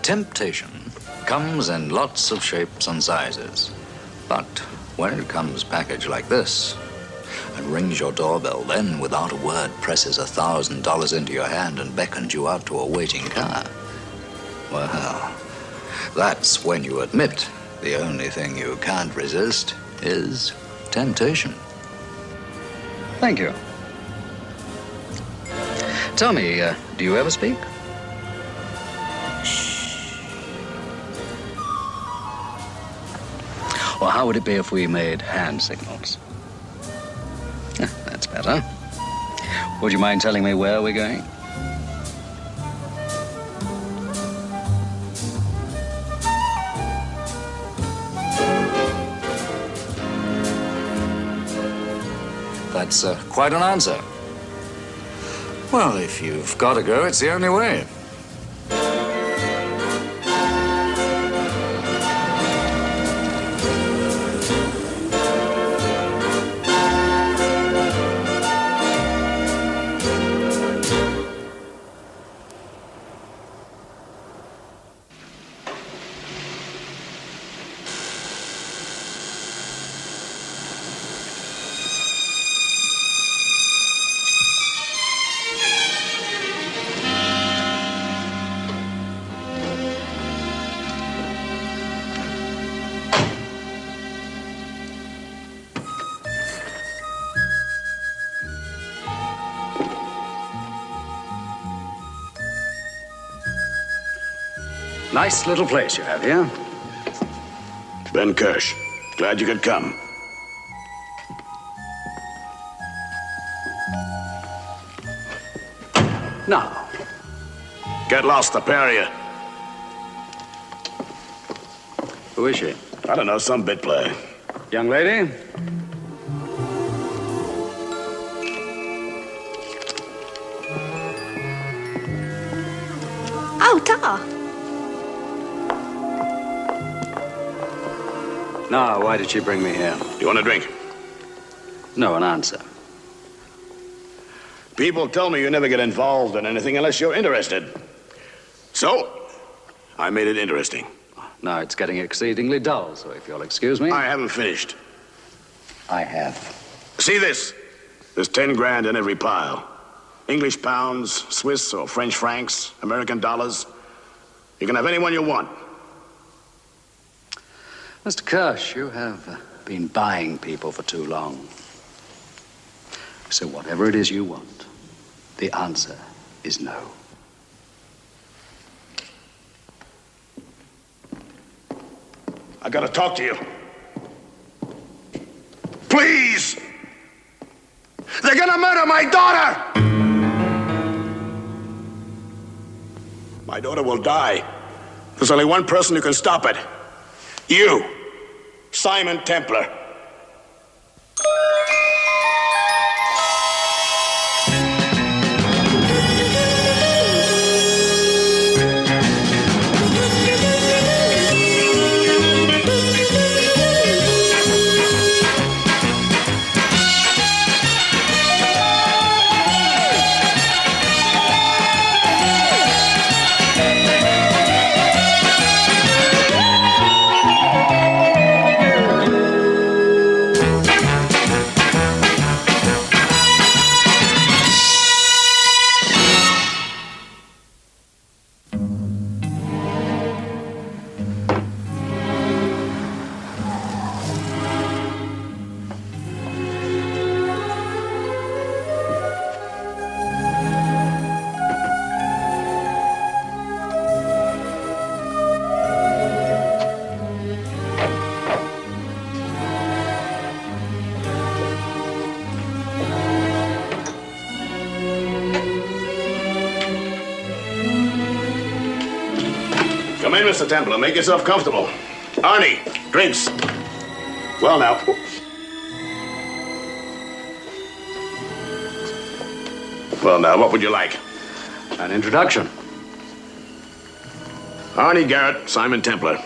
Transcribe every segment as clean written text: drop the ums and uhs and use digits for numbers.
Temptation comes in lots of shapes and sizes. But when it comes packaged like this and rings your doorbell, then without a word presses $1,000 into your hand and beckons you out to a waiting car, well, that's when you admit the only thing you can't resist is temptation. Thank you. Tell me, do you ever speak? Or how would it be if we made hand signals? That's better. Would you mind telling me where we're going? That's quite an answer. Well, if you've got to go, it's the only way. Nice little place you have here. Ben Kirsch. Glad you could come. Now. Get lost, the pair of you. Who is she? I don't know, some bit play. Young lady? Oh, tar. Now, why did she bring me here? Do you want a drink? No, an answer. People tell me you never get involved in anything unless you're interested. So, I made it interesting. Now it's getting exceedingly dull, so if you'll excuse me. I haven't finished. I have. See this? There's 10 grand in every pile. English pounds, Swiss or French francs, American dollars. You can have any one you want. Mr. Kirsch, you have been buying people for too long. So whatever it is you want, the answer is no. I gotta talk to you. Please! They're gonna murder my daughter! My daughter will die. There's only one person who can stop it. You, Simon Templar. Come in, Mr. Templar. Make yourself comfortable. Arnie, drinks. Well, now. Well, now, what would you like? An introduction. Arnie Garrett, Simon Templar.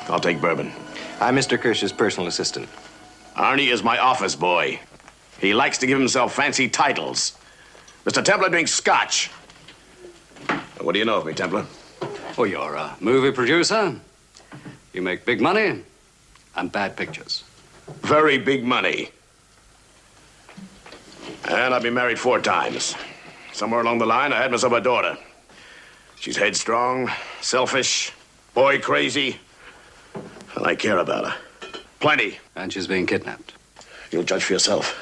I'll take bourbon. I'm Mr. Kirsch's personal assistant. Arnie is my office boy. He likes to give himself fancy titles. Mr. Templar drinks scotch. What do you know of me, Templar? Oh, you're a movie producer. You make big money and bad pictures. Very big money. And I've been married 4 times. Somewhere along the line, I had myself a daughter. She's headstrong, selfish, boy crazy. And I care about her. Plenty. And she's being kidnapped. You'll judge for yourself.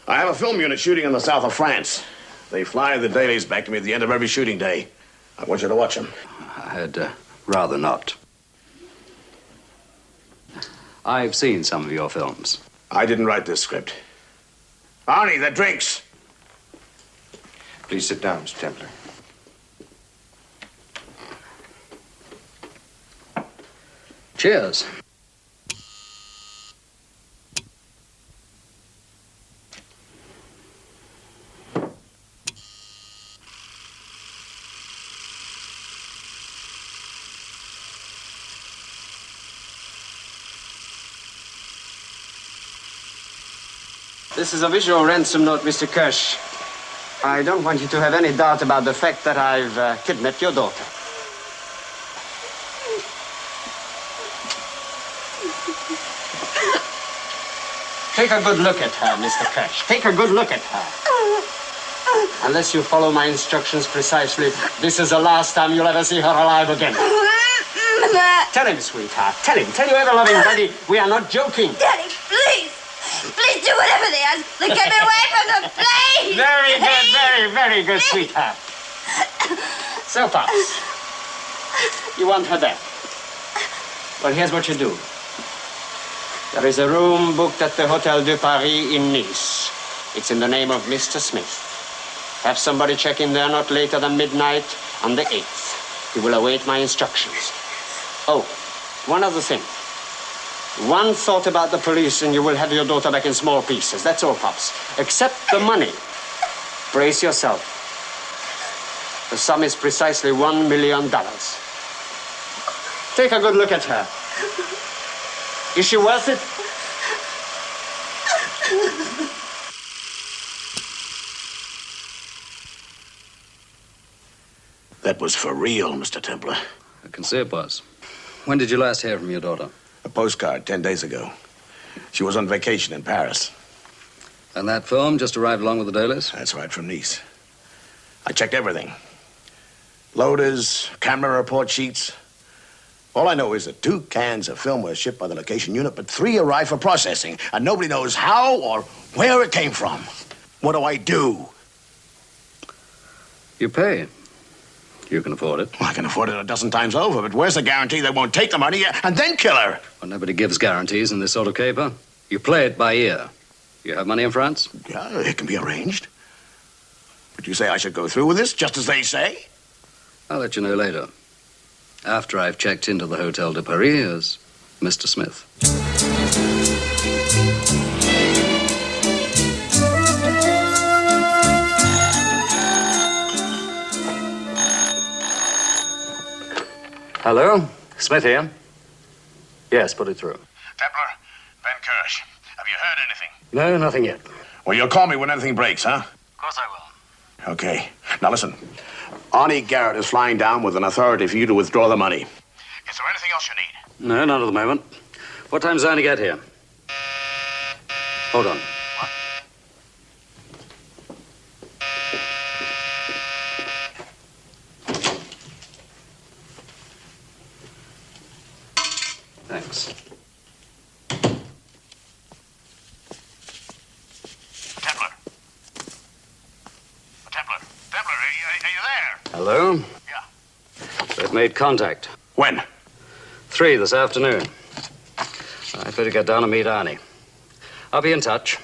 I have a film unit shooting in the south of France. They fly the dailies back to me at the end of every shooting day. I want you to watch them. I'd rather not. I've seen some of your films. I didn't write this script. Arnie, the drinks. Please sit down, Mr. Templar. Cheers. This is a visual ransom note, Mr. Kirsch. I don't want you to have any doubt about the fact that I've kidnapped your daughter. Take a good look at her, Mr. Kirsch. Take a good look at her. Unless you follow my instructions precisely, this is the last time you'll ever see her alive again. Tell him, sweetheart. Tell him. Tell your ever-loving daddy we are not joking. Daddy, please. Please do whatever they ask. Get me away from them, please. Very good, very, very good, sweetheart. So, Pops, you want her back? Well, here's what you do. There is a room booked at the Hotel de Paris in Nice. It's in the name of Mr. Smith. Have somebody check in there not later than midnight on the 8th. He will await my instructions. Oh, one other thing. One thought about the police and you will have your daughter back in small pieces. That's all, Pops. Except the money. Brace yourself. The sum is precisely $1 million. Take a good look at her. Is she worth it? That was for real, Mr. Templar. I can see it was. When did you last hear from your daughter? A postcard 10 days ago. She was on vacation in Paris. And that film just arrived along with the dailies? That's right, from Nice. I checked everything. Loaders, camera report sheets. All I know is that 2 cans of film were shipped by the location unit, but 3 arrived for processing, and nobody knows how or where it came from. What do I do? You pay. You can afford it. Well, I can afford it a dozen times over, but where's the guarantee they won't take the money and then kill her? Well, nobody gives guarantees in this sort of caper. You play it by ear. You have money in France? Yeah, it can be arranged. But you say I should go through with this, just as they say? I'll let you know later. After I've checked into the Hotel de Paris as Mr. Smith. Hello? Smith here. Yes, put it through. Templar, Ben Kirsch. Have you heard anything? No, nothing yet. Well, you'll call me when anything breaks, huh? Of course I will. Okay. Now listen. Arnie Garrett is flying down with an authority for you to withdraw the money. Is there anything else you need? No, not at the moment. What time's Arnie get here? Hold on. What? Thanks. Templar. Templar. Templar, are you there? Hello? Yeah. They've made contact. When? 3 this afternoon. I better get down and meet Arnie. I'll be in touch.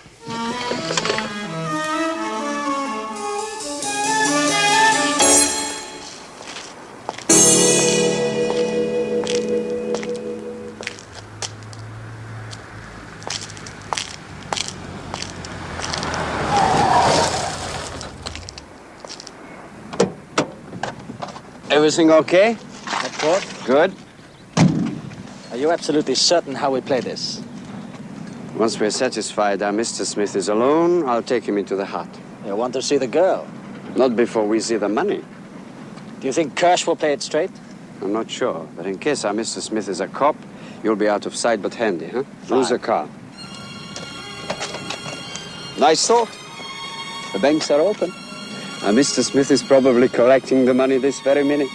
Everything okay? Of course. Good. Are you absolutely certain how we play this? Once we're satisfied that Mr. Smith is alone, I'll take him into the hut. You want to see the girl? Not before we see the money. Do you think Kirsch will play it straight? I'm not sure, but in case our Mr. Smith is a cop, you'll be out of sight but handy, huh? Lose a car. Nice thought. The banks are open. And Mr. Smith is probably collecting the money this very minute.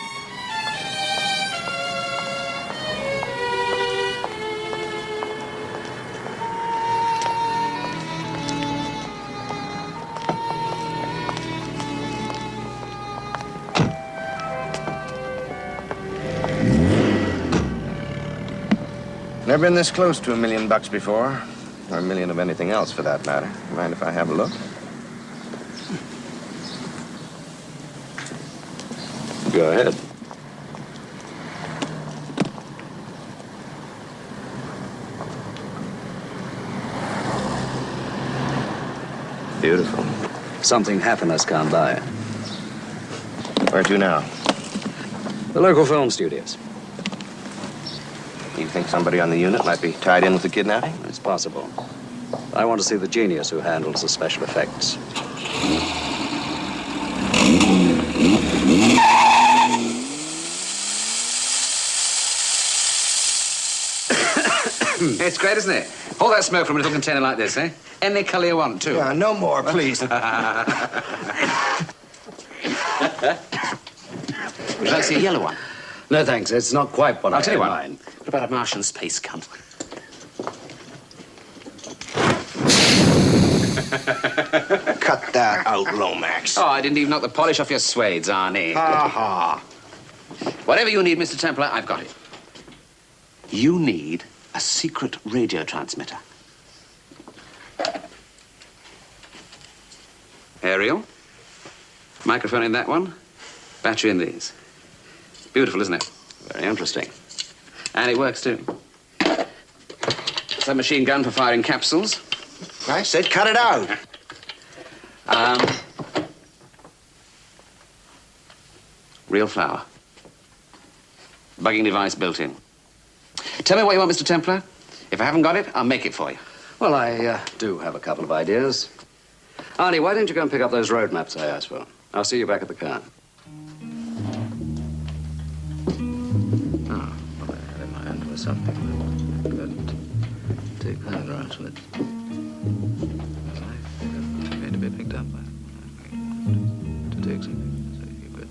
Never been this close to $1 million before. Or $1 million of anything else, for that matter. Mind if I have a look? Go ahead. Beautiful. Something happiness can't buy. Where to now? The local film studios. You think somebody on the unit might be tied in with the kidnapping? It's possible. I want to see the genius who handles the special effects. It's great, isn't it? All that smoke from a little container like this, eh? Any colour you want, too. Yeah, no more, please. Would you like to see a yellow one? No, thanks. It's not quite what I'll tell you what. Mine. What about a Martian space gun? Cut that out, Lomax. Oh, I didn't even knock the polish off your suedes, Arnie. Ha-ha. Whatever you need, Mr. Templar, I've got it. You need a secret radio transmitter. Aerial. Microphone in that one. Battery in these. Beautiful, isn't it? Very interesting. And it works, too. Submachine gun for firing capsules. I said cut it out. Real flour. Bugging device built in. Tell me what you want, Mr. Templar. If I haven't got it, I'll make it for you. Well, I do have a couple of ideas. Arnie, why don't you go and pick up those road maps I asked for? I'll see you back at the car. Oh, well, I had in mind was something that couldn't take photographs with. Well, I think I'm going to be picked up by to take something, so if you could.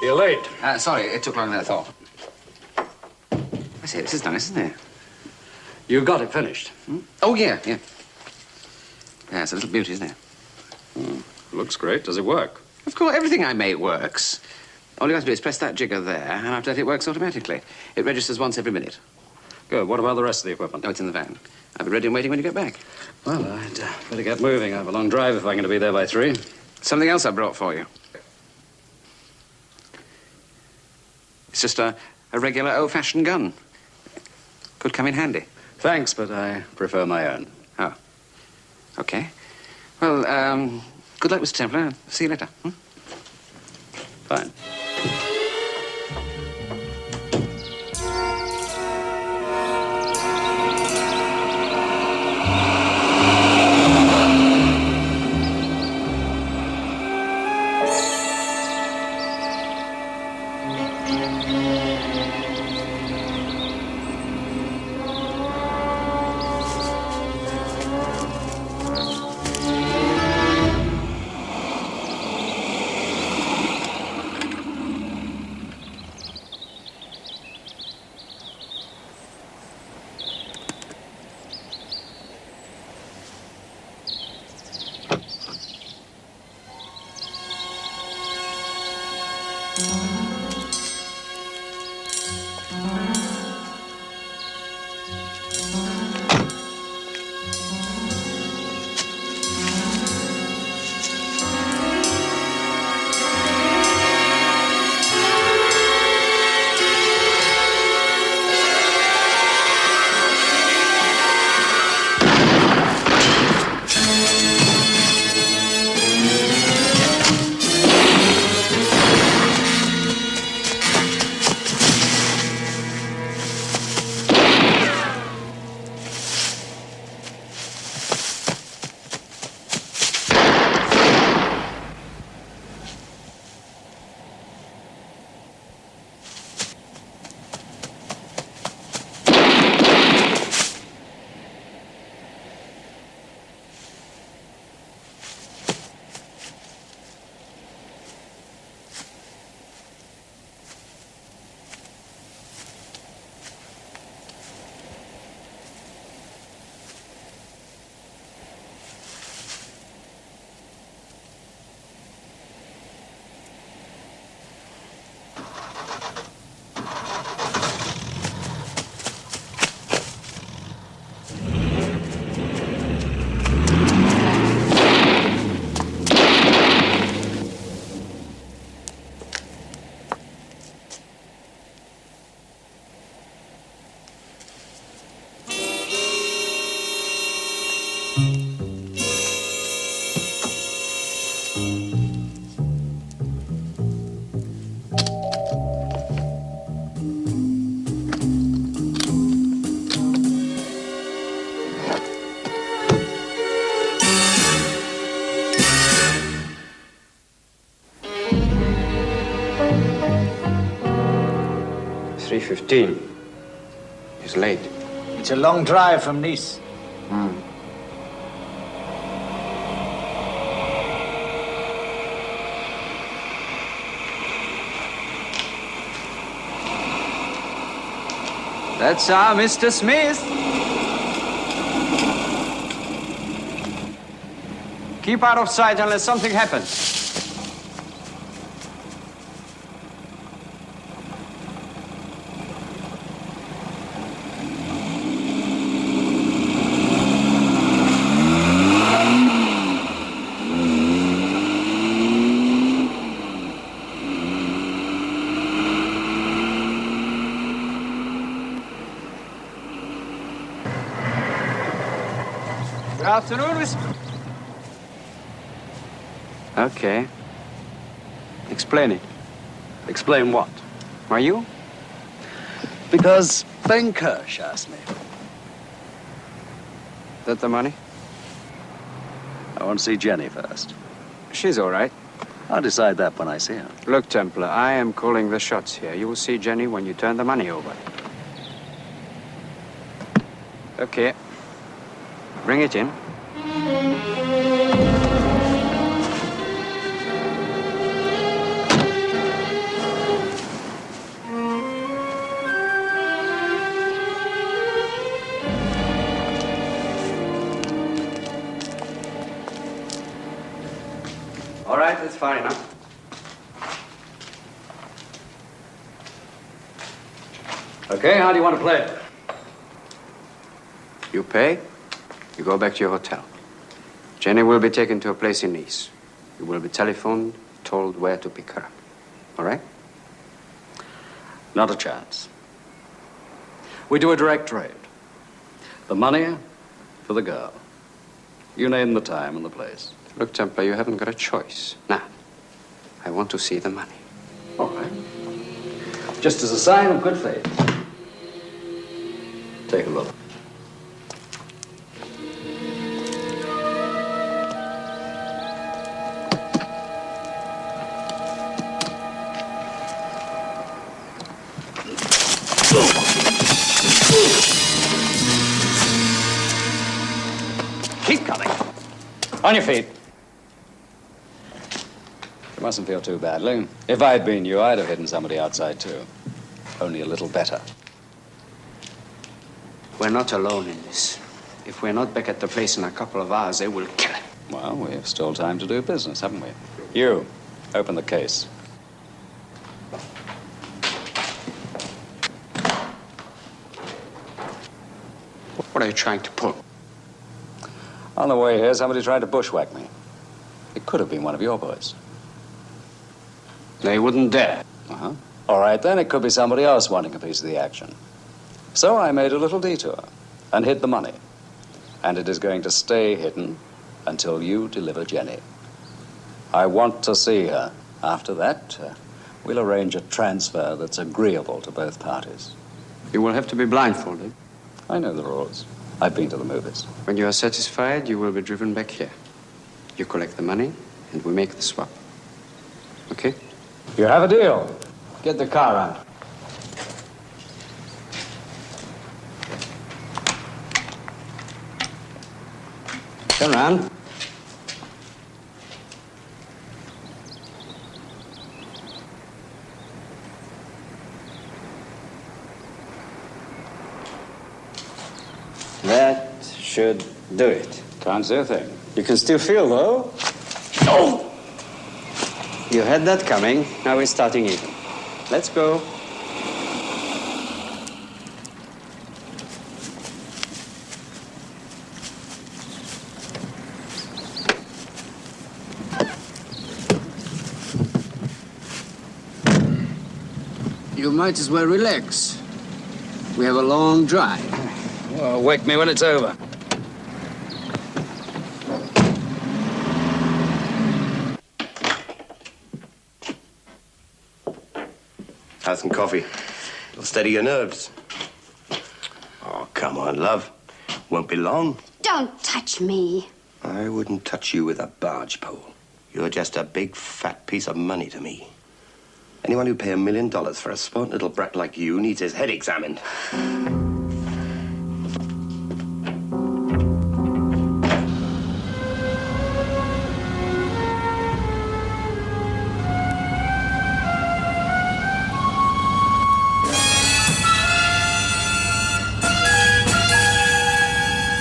You're late. Sorry, it took longer than I thought. I say, this is nice, isn't it? You got it finished. Oh, yeah. Yeah, it's a little beauty, isn't it? Looks great. Does it work? Of course, everything I make works. All you have to do is press that jigger there, and after that it works automatically. It registers once every minute. Good. What about the rest of the equipment? Oh, it's in the van. I'll be ready and waiting when you get back. Well, I'd better get moving. I have a long drive if I'm going to be there by 3. Something else I brought for you. It's just a regular old-fashioned gun. Could come in handy. Thanks, but I prefer my own. Oh. Okay. Well, good luck, Mr. Templar. See you later. Fine. 3:15. He's late. It's a long drive from Nice. That's our Mr. Smith. Keep out of sight unless something happens. Good afternoon, Mr. Okay. Explain it. Explain what? Are you? Because Ben Kirsch asked me. That the money? I want to see Jenny first. She's all right. I'll decide that when I see her. Look, Templar, I am calling the shots here. You will see Jenny when you turn the money over. Okay. Bring it in. All right, that's fine enough. Okay, how do you want to play it? You pay, you go back to your hotel. Jenny will be taken to a place in Nice. You will be telephoned, told where to pick her up. All right? Not a chance. We do a direct trade. The money for the girl. You name the time and the place. Look, Templar, you haven't got a choice. Now, I want to see the money. All right. Just as a sign of good faith. Take a look. Keep coming. On your feet. You mustn't feel too badly. If I'd been you, I'd have hidden somebody outside, too. Only a little better. We're not alone in this. If we're not back at the place in a couple of hours, they will kill him. Well, we've still time to do business, haven't we? You, open the case. What are you trying to pull? On the way here, somebody tried to bushwhack me. It could have been one of your boys. They wouldn't dare. Uh-huh. All right, then it could be somebody else wanting a piece of the action. So I made a little detour and hid the money. And it is going to stay hidden until you deliver Jenny. I want to see her. After that, we'll arrange a transfer that's agreeable to both parties. You will have to be blindfolded. I know the rules. I've been to the movies. When you are satisfied, you will be driven back here. You collect the money, and we make the swap. Okay? You have a deal. Get the car out. Turn around. That should do it. Can't see a thing. You can still feel, though. Oh! You had that coming. Now we're starting even. Let's go. You might as well relax. We have a long drive. Well, wake me when it's over. Have some coffee. It'll steady your nerves. Oh, come on, love. Won't be long. Don't touch me. I wouldn't touch you with a barge pole. You're just a big, fat piece of money to me. Anyone who'd pay $1 million for a smart little brat like you needs his head examined.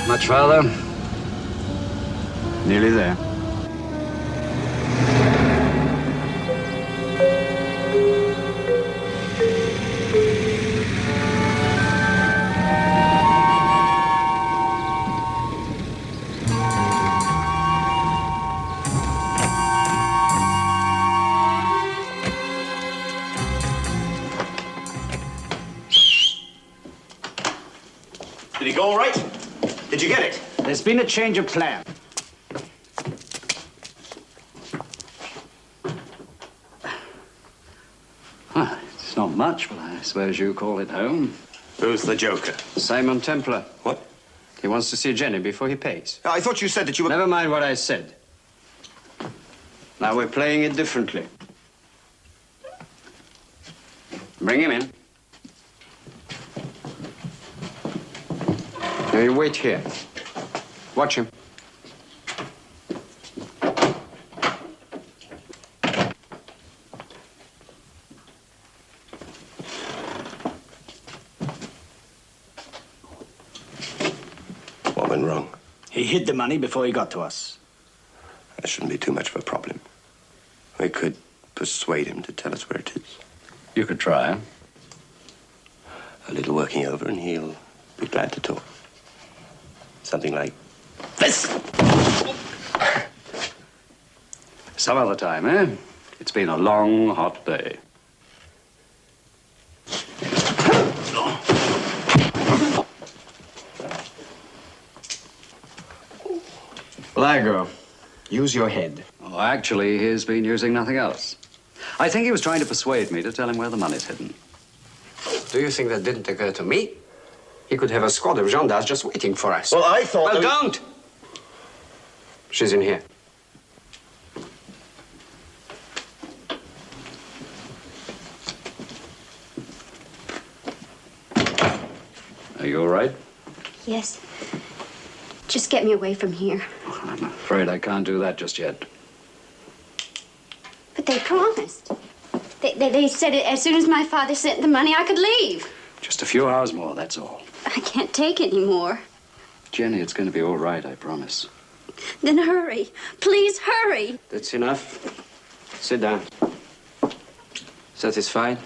Much farther? Nearly there. Did he go all right? Did you get it? There's been a change of plan. Well, it's not much, but I suppose you call it home. Who's the joker? Simon Templar. What? He wants to see Jenny before he pays. I thought you said that you were... Never mind what I said. Now we're playing it differently. Bring him in. Now you wait here. Watch him. What went wrong? He hid the money before he got to us. That shouldn't be too much of a problem. We could persuade him to tell us where it is. You could try. A little working over and he'll be glad to talk. Something like this. Some other time, eh? It's been a long, hot day. Blago, use your head. Oh, actually, he's been using nothing else. I think he was trying to persuade me to tell him where the money's hidden. Do you think that didn't occur to me? He could have a squad of gendarmes just waiting for us. Well, I thought... Well, don't! She's in here. Are you all right? Yes. Just get me away from here. I'm afraid I can't do that just yet. But they promised. They said it, as soon as my father sent the money, I could leave. Just a few hours more, that's all. I can't take any more. Jenny, it's going to be all right, I promise. Then hurry. Please hurry. That's enough. Sit down. Satisfied?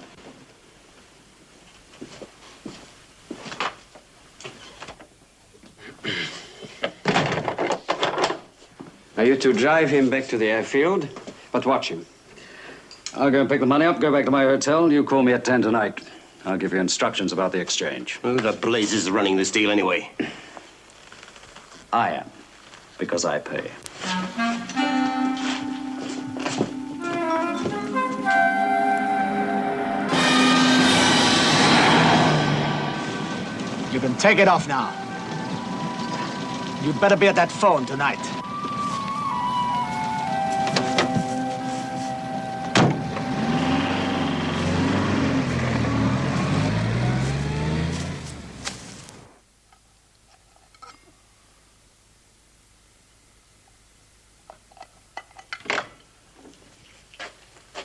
Now you two drive him back to the airfield, but watch him. I'll go and pick the money up, go back to my hotel. You call me at 10 tonight. I'll give you instructions about the exchange. Who the blazes is running this deal anyway? I am, because I pay. You can take it off now. You'd better be at that phone tonight.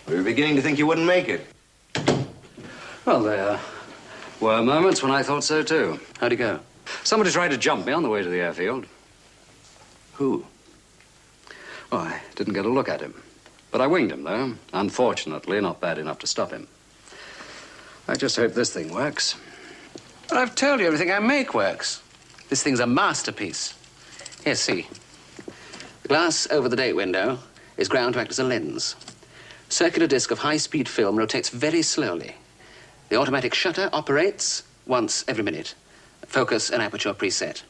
We were beginning to think you wouldn't make it. Well, there were moments when I thought so, too. How'd it go? Somebody tried to jump me on the way to the airfield. Who? Oh, I didn't get a look at him. But I winged him, though. Unfortunately, not bad enough to stop him. I just hope this thing works. Well, I've told you everything I make works. This thing's a masterpiece. Here, see. The glass over the date window is ground to act as a lens. Circular disc of high-speed film rotates very slowly. The automatic shutter operates once every minute. Focus and aperture preset.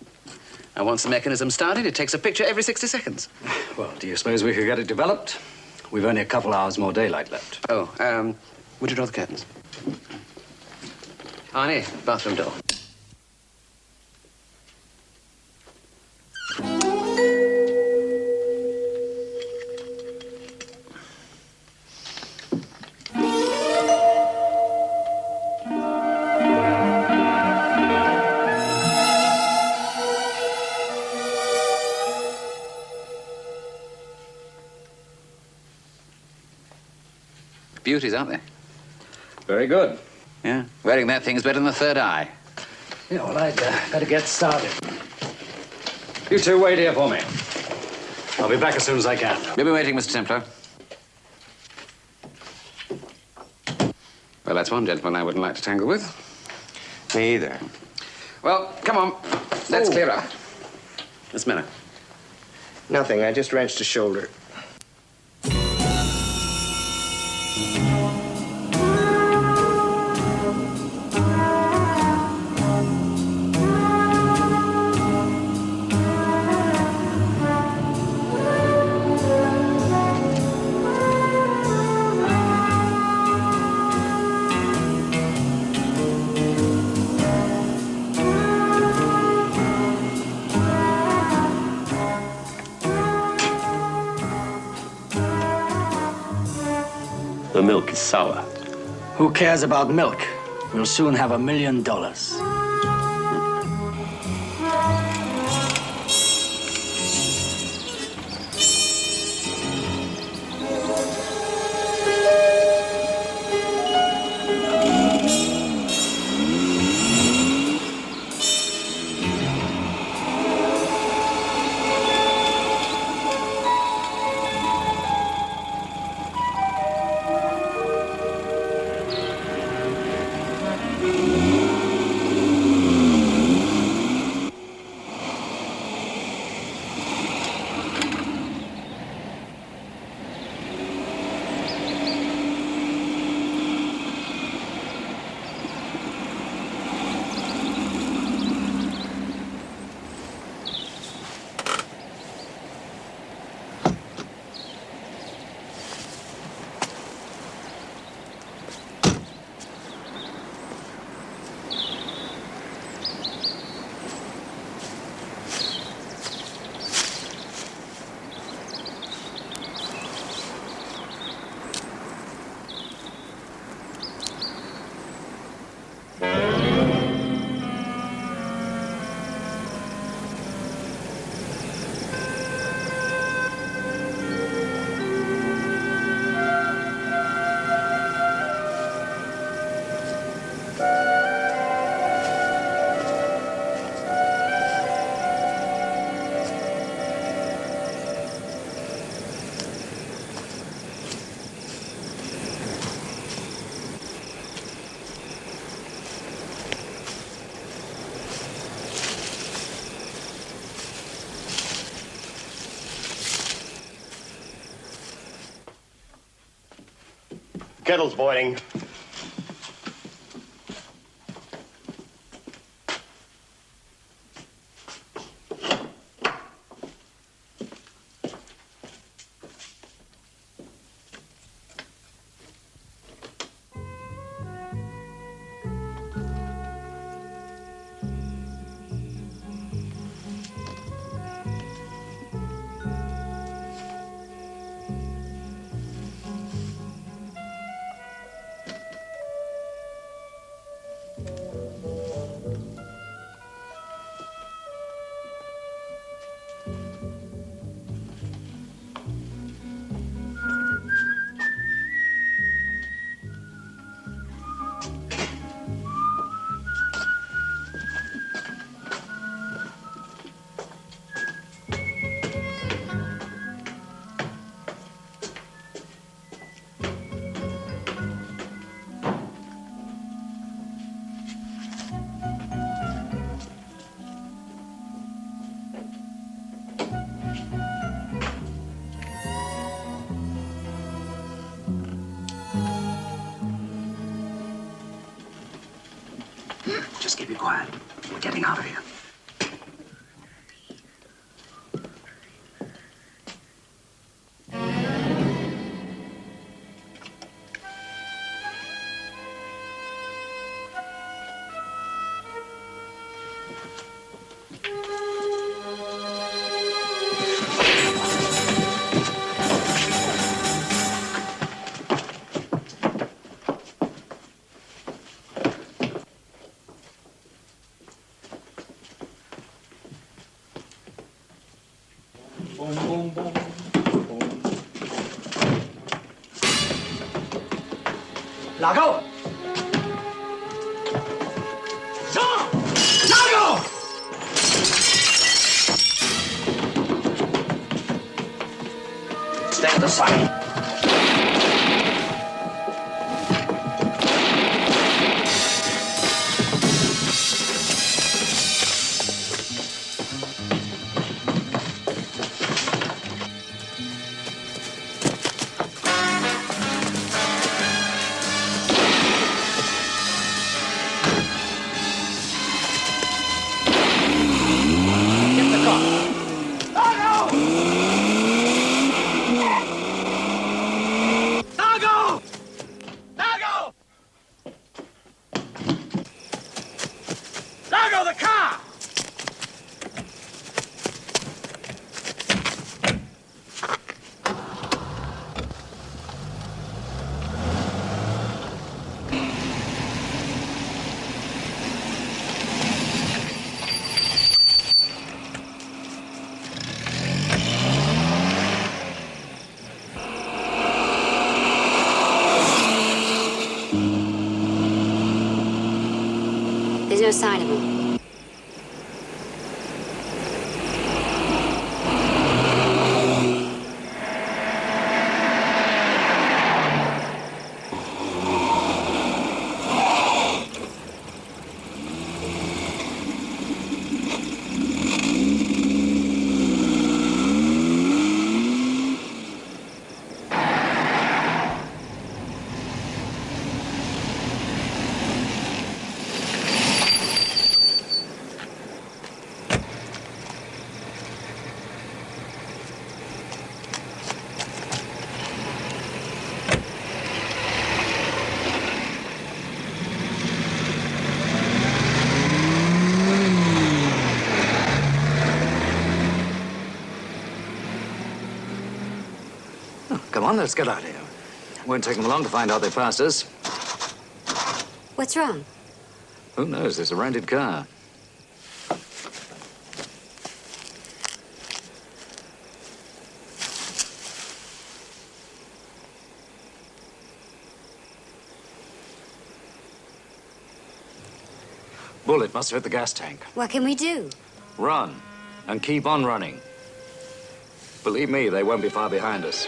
And once the mechanism started, it takes a picture every 60 seconds. Well, do you suppose we could get it developed? We've only a couple hours more daylight left. Oh, would you draw the curtains? Arnie, bathroom door. Beauties, aren't they? Very good. Yeah. Wearing that thing's better than the third eye. Yeah, well, I'd better get started. You two wait here for me. I'll be back as soon as I can. We'll be waiting, Mr. Templar. Well, that's one gentleman I wouldn't like to tangle with. Me either. Well, come on. Let's clear up. Miss Miller. Nothing. I just wrenched a shoulder. The milk is sour. Who cares about milk? We'll soon have $1 million. Kettle's boiling. Just keep it quiet. We're getting out of here. Largo! John! Largo! Stay to the side. There's no sign of him. Come on, let's get out of here. Won't take them long to find out they passed us. What's wrong? Who knows? There's a rented car. Bullet must have hit the gas tank. What can we do? Run. And keep on running. Believe me, they won't be far behind us.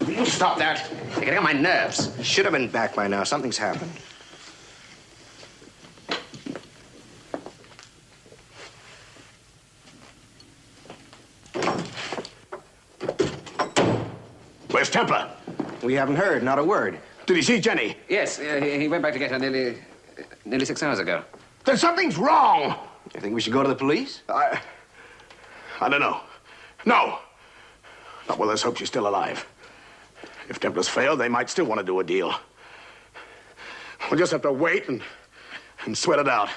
Will you stop that? You're getting on my nerves. Should have been back by now. Something's happened. Where's Templar? We haven't heard, not a word. Did he see Jenny? Yes, he went back to get her nearly 6 hours ago. Then something's wrong. You think we should go to the police? I don't know. No. Not well, let's hope she's still alive. If Templar's failed, they might still want to do a deal. We'll just have to wait and sweat it out.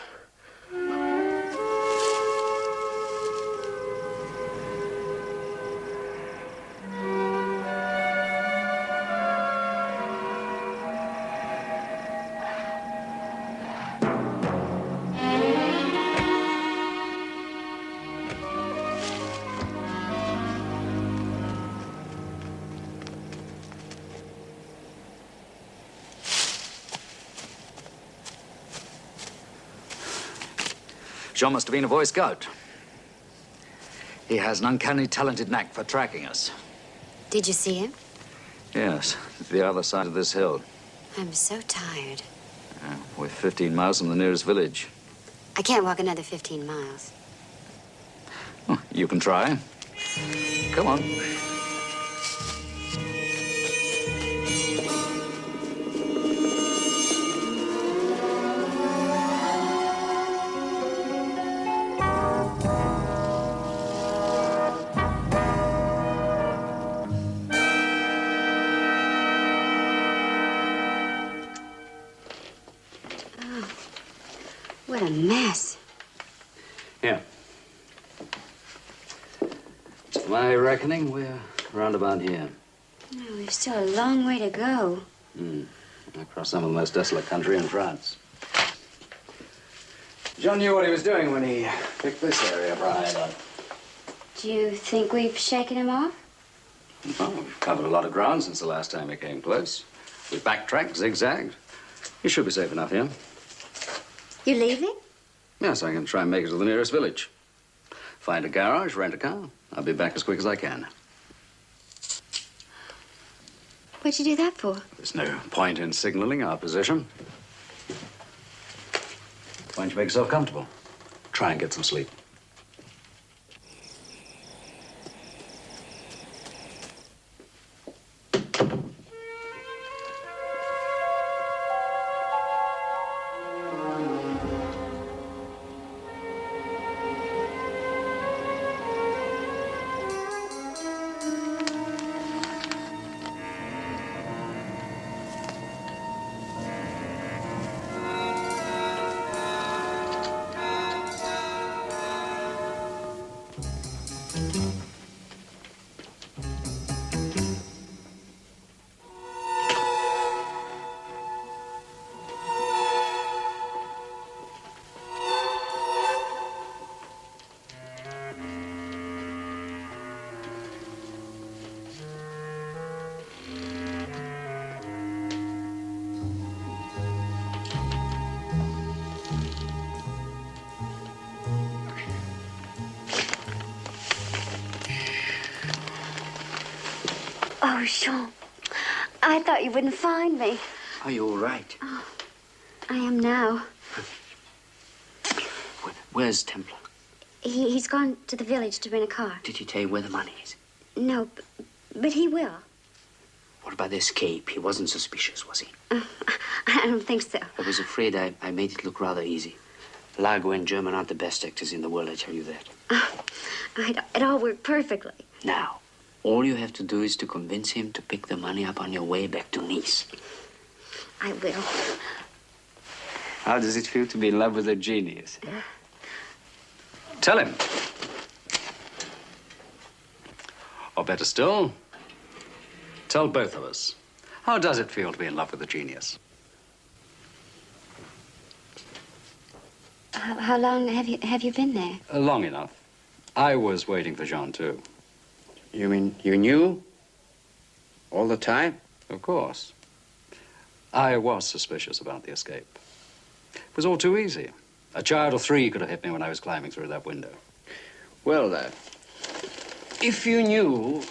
Jean must have been a Boy Scout. He has an uncanny talented knack for tracking us. Did you see him? Yes, the other side of this hill. I'm so tired. We're 15 miles from the nearest village. I can't walk another 15 miles. Oh, you can try. Come on. What a mess. Yeah. To my reckoning, we're round about here. No, we've still a long way to go. Across some of the most desolate country in France. John knew what he was doing when he picked this area, Brian. Do you think we've shaken him off? Well, we've covered a lot of ground since the last time he came close. We backtracked, zigzagged. He should be safe enough here. You leaving? Yes, I can try and make it to the nearest village. Find a garage, rent a car. I'll be back as quick as I can. What'd you do that for? There's no point in signaling our position. Why don't you make yourself comfortable? Try and get some sleep. Oh, Jean, I thought you wouldn't find me. Are you all right? Oh, I am now. Where's Templar? He's gone to the village to rent a car. Did he tell you where the money is? No, but he will. What about the escape? He wasn't suspicious, was he? I don't think so. I was afraid I made it look rather easy. Lago and German aren't the best actors in the world, I tell you that. It all worked perfectly. Now, all you have to do is to convince him to pick the money up on your way back to Nice. I will. How does it feel to be in love with a genius? Tell him. Or better still, tell both of us. How does it feel to be in love with a genius? How long have you been there? Long enough. I was waiting for Jean, too. You mean you knew? All the time? Of course. I was suspicious about the escape. It was all too easy. A child of 3 could have hit me when I was climbing through that window. Well, if you knew,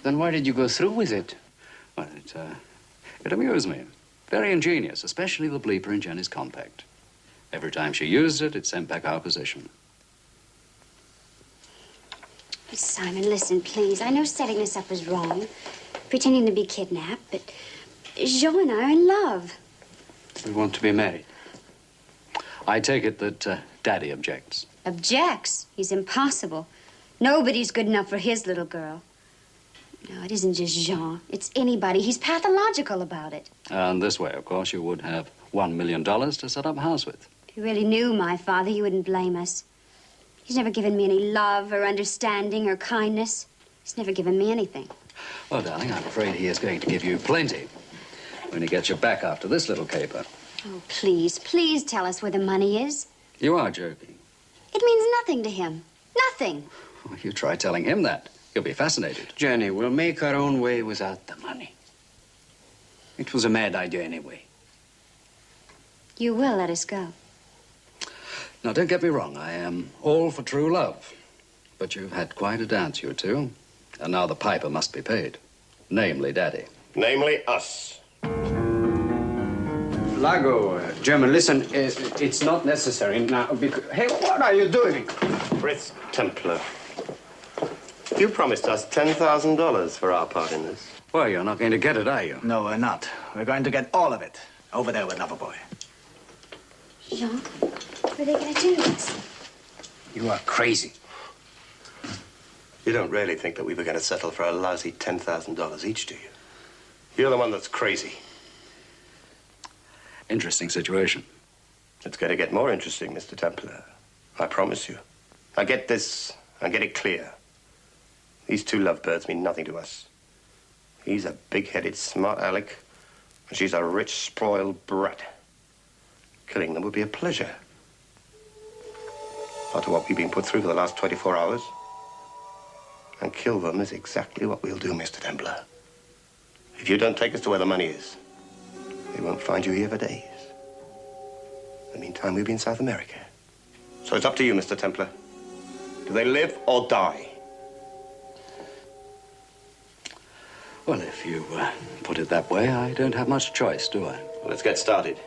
then why did you go through with it? Well, it amused me. Very ingenious, especially the bleeper in Jenny's compact. Every time she used it, it sent back our position. Simon, listen, please. I know setting this up was wrong, pretending to be kidnapped, but Jean and I are in love. We want to be married. I take it that Daddy objects. Objects? He's impossible. Nobody's good enough for his little girl. No, it isn't just Jean. It's anybody. He's pathological about it. And this way, of course, you would have $1 million to set up a house with. If you really knew my father, you wouldn't blame us. He's never given me any love or understanding or kindness. He's never given me anything. Oh, darling, I'm afraid he is going to give you plenty when he gets you back after this little caper. Oh, please, please tell us where the money is. You are joking. It means nothing to him. Nothing. Oh, you try telling him that. He'll be fascinated. Jenny, we'll make our own way without the money. It was a mad idea anyway. You will let us go. Now, don't get me wrong. I am all for true love. But you've had quite a dance, you two. And now the piper must be paid. Namely, Daddy. Namely, us. Lago, German, listen, it's not necessary now because... Hey, what are you doing? Fritz Templar. You promised us $10,000 for our part in this. Well, you're not going to get it, are you? No, we're not. We're going to get all of it. Over there with Loverboy. Jean, what are they going to do to us? You are crazy. You don't really think that we were going to settle for a lousy $10,000 each, do you? You're the one that's crazy. Interesting situation. It's going to get more interesting, Mr. Templar. I promise you. Now get this and get it clear. These 2 lovebirds mean nothing to us. He's a big-headed, smart aleck, and she's a rich, spoiled brat. Killing them would be a pleasure. After what we've been put through for the last 24 hours. And kill them is exactly what we'll do, Mr. Templar. If you don't take us to where the money is, they won't find you here for days. In the meantime, we'll be in South America. So it's up to you, Mr. Templar. Do they live or die? Well, if you put it that way, I don't have much choice, do I? Well, let's get started.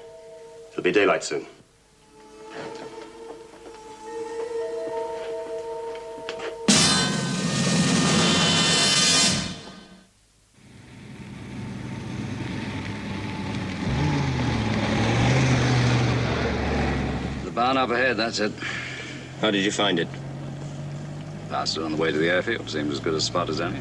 It'll be daylight soon. The barn up ahead, that's it. How did you find it? Passed it on the way to the airfield. Seemed as good a spot as any.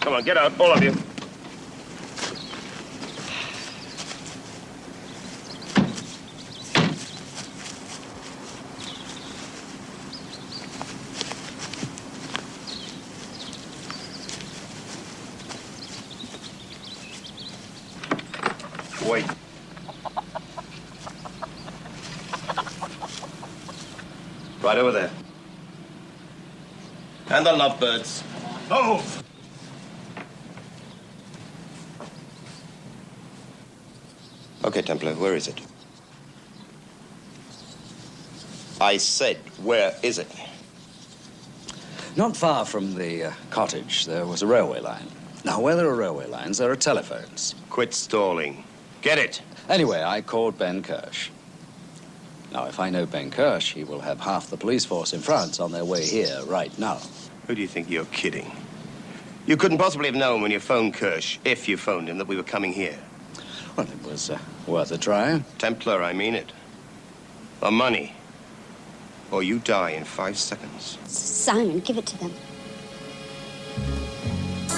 Come on, get out, all of you. Wait. Right over there. And the lovebirds. Move! Okay, Templar, where is it? I said, where is it? Not far from the cottage, there was a railway line. Now, where there are railway lines, there are telephones. Quit stalling. Get it. Anyway, I called Ben Kirsch. Now, if I know Ben Kirsch, he will have half the police force in France on their way here right now. Who do you think you're kidding? You couldn't possibly have known when you phoned Kirsch, if you phoned him, that we were coming here. Well, it was worth a try. Templar, I mean it. The money. Or you die in 5 seconds. Simon, give it to them.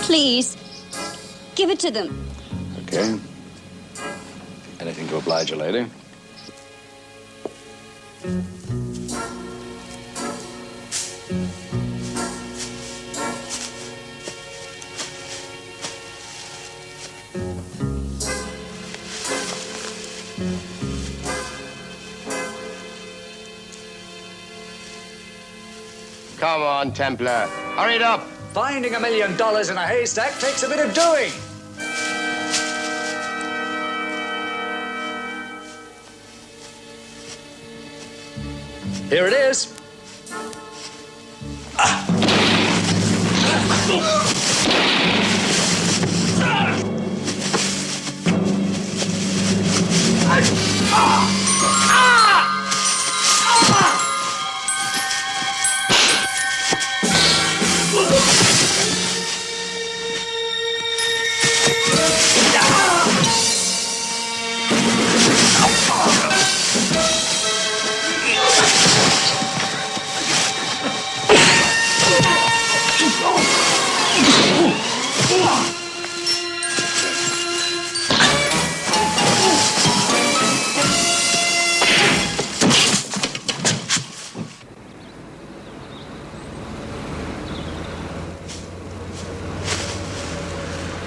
Please, give it to them. Okay. Anything to oblige a lady? Come on, Templar. Hurry it up. Finding $1 million in a haystack takes a bit of doing. Here it is.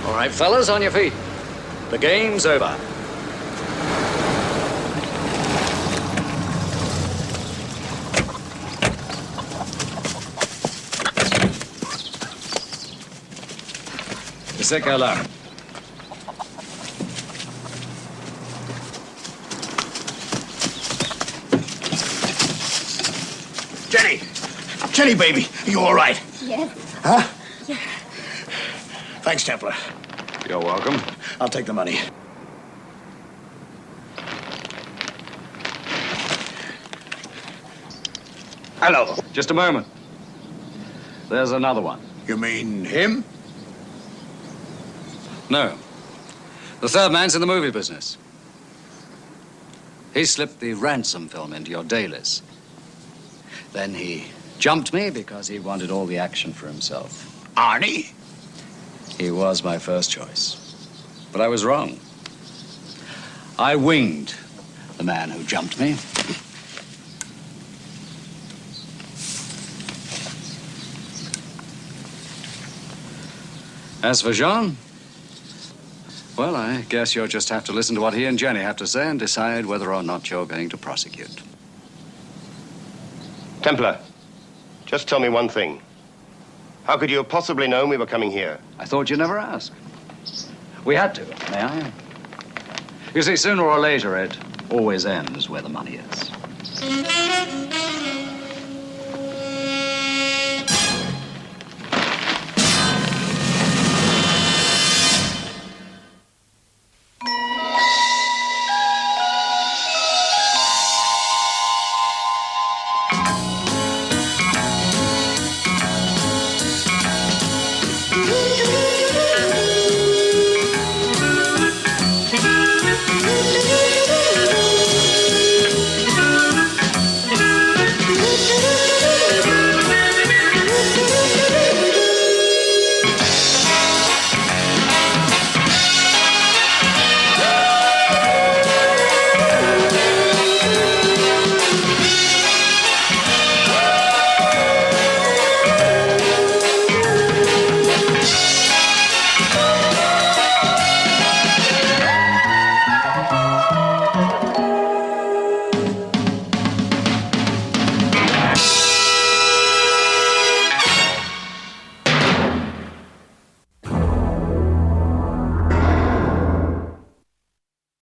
All right, fellas, on your feet. The game's over. C'est qu'à là. Jenny! Jenny, baby, you all right? Yes. Huh? Yeah. Thanks, Templar. You're welcome. I'll take the money. Hello. Just a moment. There's another one. You mean him? No. The third man's in the movie business. He slipped the ransom film into your dailies. Then he jumped me because he wanted all the action for himself. Arnie? He was my first choice. But I was wrong. I winged the man who jumped me. As for Jean, well, I guess you'll just have to listen to what he and Jenny have to say and decide whether or not you're going to prosecute. Templar, just tell me one thing. How could you have possibly known we were coming here? I thought you'd never ask. We had to, may I? You see, sooner or later, it always ends where the money is.